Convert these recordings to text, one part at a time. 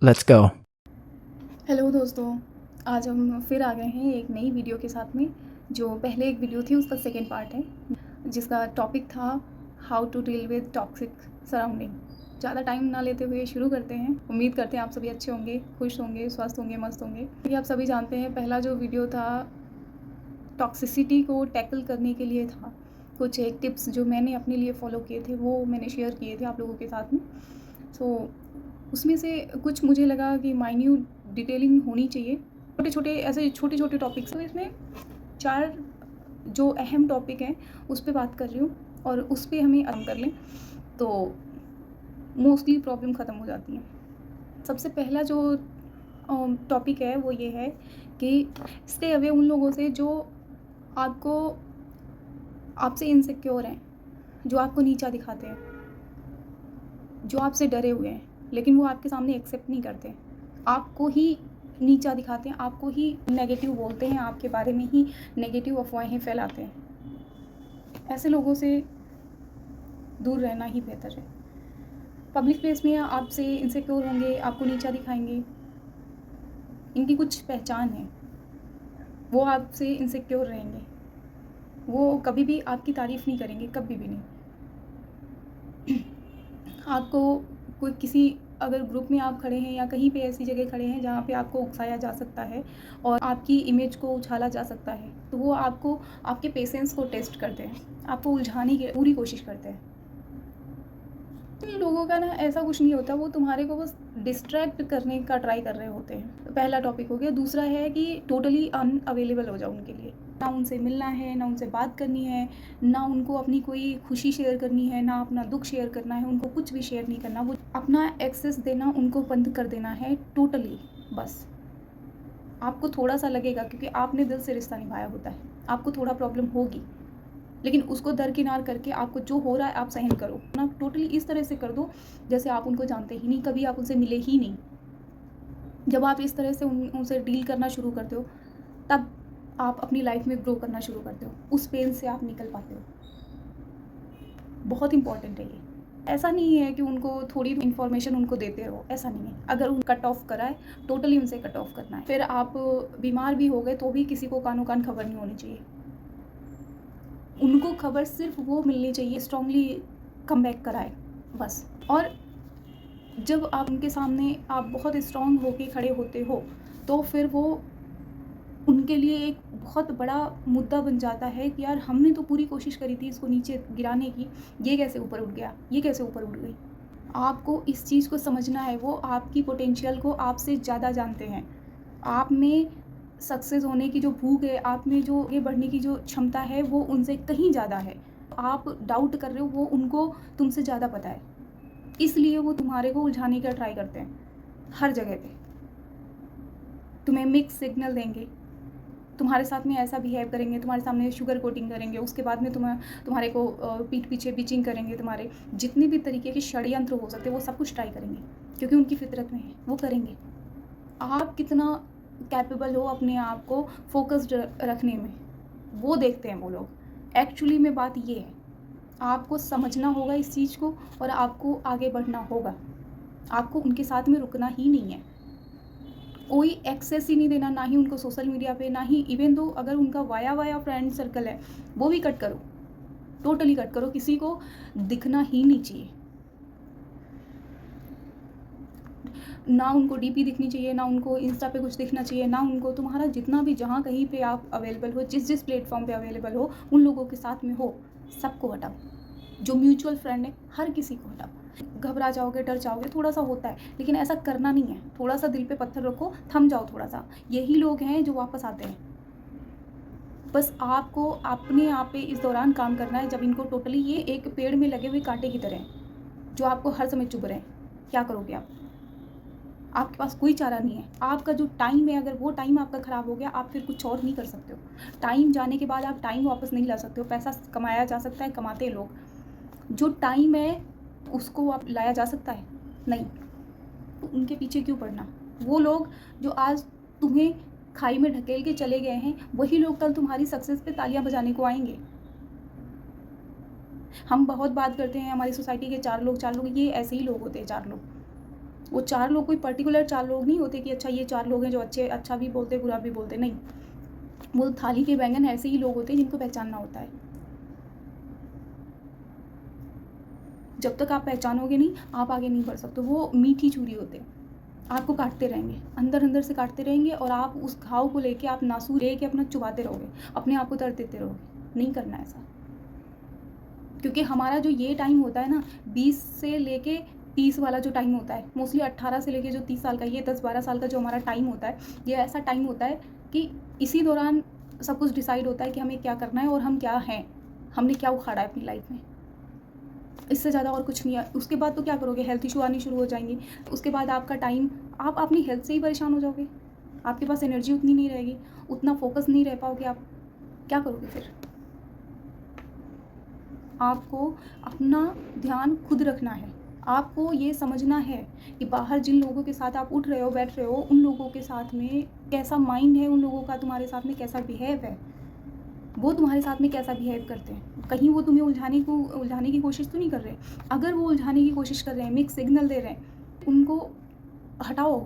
Let's go. Hello दोस्तों, आज हम फिर आ गए हैं एक नई वीडियो के साथ में। जो पहले एक वीडियो थी उसका सेकेंड पार्ट है, जिसका टॉपिक था how to deal with toxic surrounding. ज़्यादा टाइम ना लेते हुए शुरू करते हैं। उम्मीद करते हैं आप सभी अच्छे होंगे, खुश होंगे, स्वस्थ होंगे, मस्त होंगे। ये आप सभी जानते हैं, पहला जो वीडियो था टॉक्सिसिटी को टैकल करने के लिए था। कुछ एक टिप्स जो मैंने अपने लिए फ़ॉलो किए थे वो मैंने शेयर किए थे आप लोगों के साथ में। उसमें से कुछ मुझे लगा कि माइन्यूट डिटेलिंग होनी चाहिए। छोटे छोटे टॉपिक्स, तो इसमें 4 जो अहम टॉपिक हैं उस पे बात कर रही हूँ, और उस पे हमें आराम कर लें तो मोस्टली प्रॉब्लम ख़त्म हो जाती है। सबसे पहला जो टॉपिक है वो ये है कि स्टे अवे उन लोगों से जो आपसे इनसिक्योर हैं, जो आपको नीचा दिखाते हैं, जो आपसे डरे हुए हैं, लेकिन वो आपके सामने एक्सेप्ट नहीं करते, आपको ही नीचा दिखाते हैं, आपको ही नेगेटिव बोलते हैं, आपके बारे में ही नेगेटिव अफवाहें फैलाते हैं। ऐसे लोगों से दूर रहना ही बेहतर है। पब्लिक प्लेस में आपसे इनसिक्योर होंगे, आपको नीचा दिखाएंगे, इनकी कुछ पहचान है, वो आपसे इनसिक्योर रहेंगे, वो कभी भी आपकी तारीफ़ नहीं करेंगे, कभी भी नहीं। आपको कोई किसी अगर ग्रुप में आप खड़े हैं या कहीं पे ऐसी जगह खड़े हैं जहाँ पे आपको उकसाया जा सकता है और आपकी इमेज को उछाला जा सकता है, तो वो आपको आपके पेशेंस को टेस्ट करते हैं, आपको उलझाने की पूरी कोशिश करते हैं। इन लोगों का ना ऐसा कुछ नहीं होता, वो तुम्हारे को बस डिस्ट्रैक्ट करने का ट्राई कर रहे होते हैं। पहला टॉपिक हो गया। दूसरा है कि टोटली अनअवेलेबल हो जाओ उनके लिए। ना उनसे मिलना है, ना उनसे बात करनी है, ना उनको अपनी कोई खुशी शेयर करनी है, ना अपना दुख शेयर करना है, उनको कुछ भी शेयर नहीं करना। वो अपना एक्सेस देना उनको बंद कर देना है टोटली। बस आपको थोड़ा सा लगेगा क्योंकि आपने दिल से रिश्ता निभाया होता है, आपको थोड़ा प्रॉब्लम होगी, लेकिन उसको दरकिनार करके आपको जो हो रहा है आप सहन करो ना। टोटली इस तरह से कर दो जैसे आप उनको जानते ही नहीं, कभी आप उनसे मिले ही नहीं। जब आप इस तरह से उनसे डील करना शुरू करते हो, तब आप अपनी लाइफ में ग्रो करना शुरू करते हो, उस पेन से आप निकल पाते हो। बहुत इंपॉर्टेंट है ये। ऐसा नहीं है कि उनको थोड़ी इन्फॉर्मेशन उनको देते रहो, ऐसा नहीं है। अगर उन कट ऑफ करा है, टोटली उनसे कट ऑफ करना है। फिर आप बीमार भी हो गए तो भी किसी को कानो कान खबर नहीं होनी चाहिए। उनको खबर सिर्फ वो मिलनी चाहिए स्ट्रांगली कम बैक कराए, बस। और जब आप उनके सामने आप बहुत स्ट्रांग होके खड़े होते हो तो फिर वो उनके लिए एक बहुत बड़ा मुद्दा बन जाता है कि यार हमने तो पूरी कोशिश करी थी इसको नीचे गिराने की, ये कैसे ऊपर उठ गया, ये कैसे ऊपर उठ गई। आपको इस चीज़ को समझना है, वो आपकी पोटेंशियल को आपसे ज़्यादा जानते हैं। आप में सक्सेस होने की जो भूख है, आप में जो आगे बढ़ने की जो क्षमता है, वो उनसे कहीं ज़्यादा है। आप डाउट कर रहे हो, वो उनको तुमसे ज़्यादा पता है, इसलिए वो तुम्हारे को उलझाने का ट्राई करते हैं हर जगह पे। तुम्हें मिक्स सिग्नल देंगे, तुम्हारे साथ में ऐसा बिहेव करेंगे, तुम्हारे सामने शुगर कोटिंग करेंगे, उसके बाद में तुम्हारे को पीठ पीछे बिचिंग करेंगे, तुम्हारे जितने भी तरीके के षड्यंत्र हो सकते हैं वो सब कुछ ट्राई करेंगे, क्योंकि उनकी फितरत में है, वो करेंगे। आप कितना कैपेबल हो अपने आप को फोकस्ड रखने में, वो देखते हैं वो लोग। एक्चुअली में बात ये है, आपको समझना होगा इस चीज़ को और आपको आगे बढ़ना होगा। आपको उनके साथ में रुकना ही नहीं है, कोई एक्सेस ही नहीं देना, ना ही उनको सोशल मीडिया पे, ना ही इवन दो अगर उनका वाया फ्रेंड सर्कल है वो भी कट करो, टोटली कट करो। किसी को दिखना ही नहीं चाहिए, ना उनको डीपी दिखनी चाहिए, ना उनको इंस्टा पे कुछ दिखना चाहिए, ना उनको तुम्हारा जितना भी जहाँ कहीं पे आप अवेलेबल हो, जिस प्लेटफॉर्म पे अवेलेबल हो, उन लोगों के साथ में हो, सबको हटाओ। जो म्यूचुअल फ्रेंड है हर किसी को हटाओ। घबरा जाओगे, डर जाओगे, थोड़ा सा होता है, लेकिन ऐसा करना नहीं है। थोड़ा सा दिल पे पत्थर रखो, थम जाओ थोड़ा सा। यही लोग हैं जो वापस आते हैं। बस आपको अपने आप पे इस दौरान काम करना है, जब इनको टोटली ये एक पेड़ में लगे हुए कांटे की तरह जो आपको हर समय चुभ रहे हैं। क्या करोगे आप? आपके पास कोई चारा नहीं है। आपका जो टाइम है, अगर वो टाइम आपका ख़राब हो गया, आप फिर कुछ और नहीं कर सकते हो। टाइम जाने के बाद आप टाइम वापस नहीं ला सकते हो। पैसा कमाया जा सकता है, कमाते हैं लोग। जो टाइम है उसको आप लाया जा सकता है? नहीं। तो उनके पीछे क्यों पड़ना? वो लोग जो आज तुम्हें खाई में ढकेल के चले गए हैं, वही लोग कल तुम्हारी सक्सेस पे तालियां बजाने को आएंगे। हम बहुत बात करते हैं हमारी सोसाइटी के 4 लोग, ये ऐसे ही लोग होते हैं 4 लोग। वो 4 लोग कोई पर्टिकुलर 4 लोग नहीं होते कि अच्छा ये 4 लोग हैं जो अच्छा भी बोलते बुरा भी बोलते, नहीं। वो थाली के बैंगन ऐसे ही लोग होते हैं जिनको पहचानना होता है। जब तक आप पहचानोगे नहीं, आप आगे नहीं बढ़ सकते। वो मीठी छुरी होते हैं, आपको काटते रहेंगे, अंदर से काटते रहेंगे, और आप उस घाव को लेके, आप नासूर लेके अपना चुभाते रहोगे, अपने आप को दर्द देते रहोगे। नहीं करना ऐसा, क्योंकि हमारा जो ये टाइम होता है ना, 20 से लेके 30 वाला जो टाइम होता है, मोस्टली 18 से लेके जो 30 साल का, ये 10-12 साल का जो हमारा टाइम होता है, ये ऐसा टाइम होता है कि इसी दौरान सब कुछ डिसाइड होता है कि हमें क्या करना है और हम क्या हैं, हमने क्या उखाड़ा है अपनी लाइफ में। इससे ज़्यादा और कुछ नहीं है। उसके बाद तो क्या करोगे, हेल्थ इशू आनी शुरू हो जाएंगी। उसके बाद आपका टाइम, आप अपनी हेल्थ से ही परेशान हो जाओगे, आपके पास एनर्जी उतनी नहीं रहेगी, उतना फोकस नहीं रह पाओगे, आप क्या करोगे फिर। आपको अपना ध्यान खुद रखना है। आपको ये समझना है कि बाहर जिन लोगों के साथ आप उठ रहे हो, बैठ रहे हो, उन लोगों के साथ में कैसा माइंड है, उन लोगों का तुम्हारे साथ में कैसा बिहेव है, वो तुम्हारे साथ में कैसा बिहेव करते हैं। कहीं वो तुम्हें उलझाने की कोशिश तो नहीं कर रहे। अगर वो उलझाने की कोशिश कर रहे हैं, मिक्स सिग्नल दे रहे हैं, उनको हटाओ,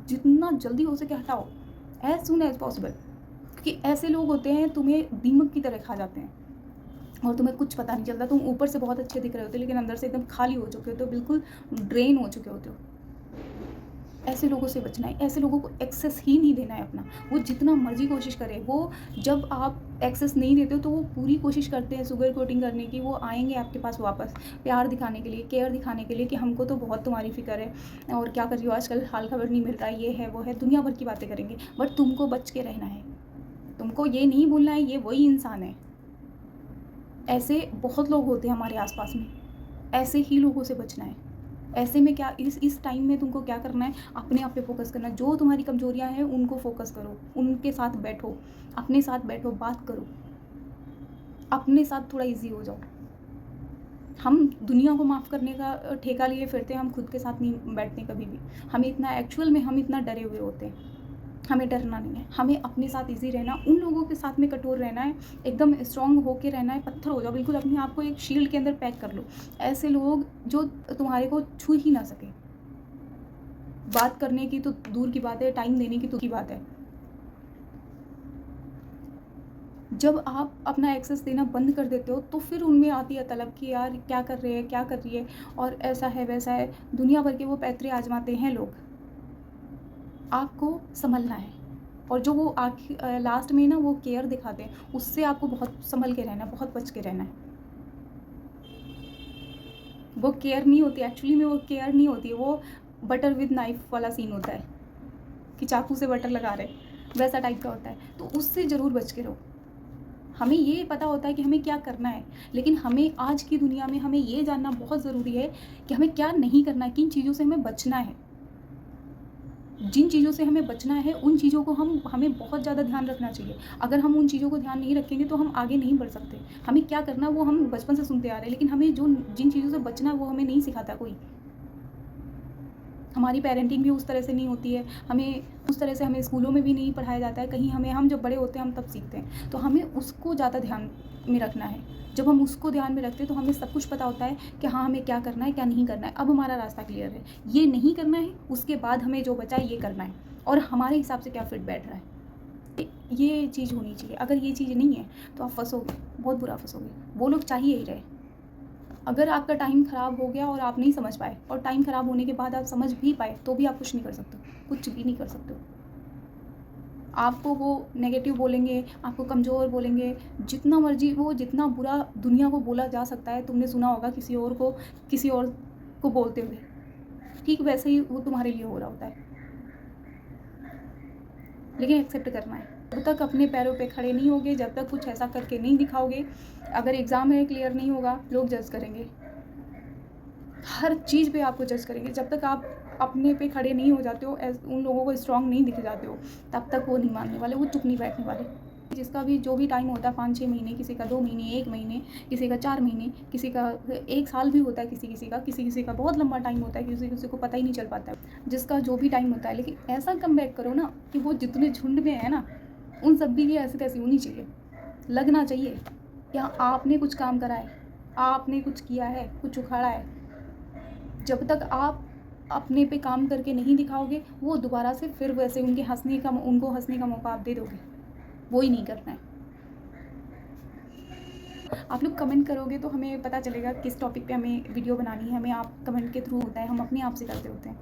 जितना जल्दी हो सके हटाओ, एज सून एज पॉसिबल। क्योंकि ऐसे लोग होते हैं तुम्हें दीमक की तरह खा जाते हैं और तुम्हें कुछ पता नहीं चलता। तुम ऊपर से बहुत अच्छे दिख रहे होते हो, लेकिन अंदर से एकदम खाली हो चुके होते हो, बिल्कुल ड्रेन हो चुके होते हो। ऐसे लोगों से बचना है, ऐसे लोगों को एक्सेस ही नहीं देना है अपना। वो जितना मर्जी कोशिश करे, वो जब आप एक्सेस नहीं देते हो तो वो पूरी कोशिश करते हैं सुगर कोटिंग करने की। वो आएंगे आपके पास वापस, प्यार दिखाने के लिए, केयर दिखाने के लिए कि हमको तो बहुत तुम्हारी फिक्र है, और क्या कर रही हो आजकल, हाल खबर नहीं मिल रहा है, ये है वो है, दुनिया भर की बातें करेंगे। बट तुमको बच के रहना है, तुमको ये नहीं भूलना है ये वही इंसान है। ऐसे बहुत लोग होते हैं हमारे आसपास में, ऐसे ही लोगों से बचना है। ऐसे में क्या, इस टाइम में तुमको क्या करना है, अपने आप पे फोकस करना है। जो तुम्हारी कमजोरियां हैं उनको फोकस करो, उनके साथ बैठो, अपने साथ बैठो, बात करो, अपने साथ थोड़ा इजी हो जाओ। हम दुनिया को माफ़ करने का ठेका लिए फिरते हैं, हम खुद के साथ नहीं बैठते कभी भी। हमें इतना एक्चुअल में हम इतना डरे हुए होते हैं। हमें डरना नहीं है, हमें अपने साथ इजी रहना, उन लोगों के साथ में कठोर रहना है, एकदम स्ट्रांग होके रहना है, पत्थर हो जाओ बिल्कुल, अपने आप को एक शील्ड के अंदर पैक कर लो। ऐसे लोग जो तुम्हारे को छू ही ना सके। बात करने की तो दूर की बात है, टाइम देने की तो की बात है। जब आप अपना एक्सेस देना बंद कर देते हो तो फिर उनमें आती है तलब कि यार क्या कर रहे हैं, क्या कर रही है, और ऐसा है वैसा है, दुनिया भर के वो पैतरे आजमाते हैं लोग। आपको संभलना है, और जो वो लास्ट में ना वो केयर दिखाते हैं, उससे आपको बहुत संभल के रहना है, बहुत बच के रहना है। वो केयर नहीं होती, एक्चुअली में वो केयर नहीं होती, वो बटर विद नाइफ वाला सीन होता है कि चाकू से बटर लगा रहे, वैसा टाइप का होता है। तो उससे ज़रूर बच के रहो। हमें ये पता होता है कि हमें क्या करना है, लेकिन हमें आज की दुनिया में हमें ये जानना बहुत ज़रूरी है कि हमें क्या नहीं करना है, किन चीज़ों से हमें बचना है। जिन चीज़ों से हमें बचना है उन चीज़ों को हमें बहुत ज़्यादा ध्यान रखना चाहिए। अगर हम उन चीज़ों को ध्यान नहीं रखेंगे तो हम आगे नहीं बढ़ सकते। हमें क्या करना है वो हम बचपन से सुनते आ रहे हैं, लेकिन हमें जिन चीज़ों से बचना है वो हमें नहीं सिखाता कोई। हमारी पेरेंटिंग भी उस तरह से नहीं होती है, हमें उस तरह से हमें स्कूलों में भी नहीं पढ़ाया जाता है। कहीं हम जब बड़े होते हैं हम तब सीखते हैं, तो हमें उसको ज़्यादा ध्यान में रखना है। जब हम उसको ध्यान में रखते हैं तो हमें सब कुछ पता होता है कि हाँ हमें क्या करना है, क्या नहीं करना है। अब हमारा रास्ता क्लियर है, ये नहीं करना है, उसके बाद हमें जो बचा है ये करना है, और हमारे हिसाब से क्या फिट बैठ रहा है, ये चीज़ होनी चाहिए। अगर ये चीज़ नहीं है तो आप फंसोगे, बहुत बुरा फंसोगे। वो लोग चाहिए ही रहे। अगर आपका टाइम ख़राब हो गया और आप नहीं समझ पाए, और टाइम ख़राब होने के बाद आप समझ भी पाए, तो भी आप कुछ नहीं कर सकते, कुछ भी नहीं कर सकते हो। आपको वो नेगेटिव बोलेंगे, आपको कमज़ोर बोलेंगे, जितना मर्जी, वो जितना बुरा दुनिया को बोला जा सकता है, तुमने सुना होगा किसी और को बोलते हुए, ठीक वैसे ही वो तुम्हारे लिए हो रहा होता है। लेकिन एक्सेप्ट करना है। जब तक अपने पैरों पे खड़े नहीं होगे, जब तक कुछ ऐसा करके नहीं दिखाओगे, अगर एग्ज़ाम है क्लियर नहीं होगा, लोग जज करेंगे, हर चीज़ पे आपको जज करेंगे। जब तक आप अपने पे खड़े नहीं हो जाते हो, उन लोगों को स्ट्रांग नहीं दिख जाते हो, तब तक वो नहीं मानने वाले, वो चुप नहीं बैठने वाले। जिसका भी जो भी टाइम होता है, 5-6 महीने, किसी का 2 महीने, 1 महीने, किसी का 4 महीने, किसी का 1 साल भी होता है, किसी का बहुत लंबा टाइम होता है, किसी को पता ही नहीं चल पाता है। जिसका जो भी टाइम होता है, लेकिन ऐसा कम बैक करो ना कि वो जितने झुंड में है ना, उन सब भी की ऐसी तैसी होनी चाहिए। लगना चाहिए कि हाँ आपने कुछ काम करा है, आपने कुछ किया है, कुछ उखाड़ा है, जब तक आप अपने पे काम करके नहीं दिखाओगे, वो दोबारा से फिर वैसे उनको हँसने का मौका आप दे दोगे। वो ही नहीं करना है। आप लोग कमेंट करोगे तो हमें पता चलेगा किस टॉपिक पे हमें वीडियो बनानी है। हमें आप कमेंट के थ्रू होता है, हम अपने आप से करते होते हैं।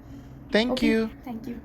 Thank okay, you. Thank you.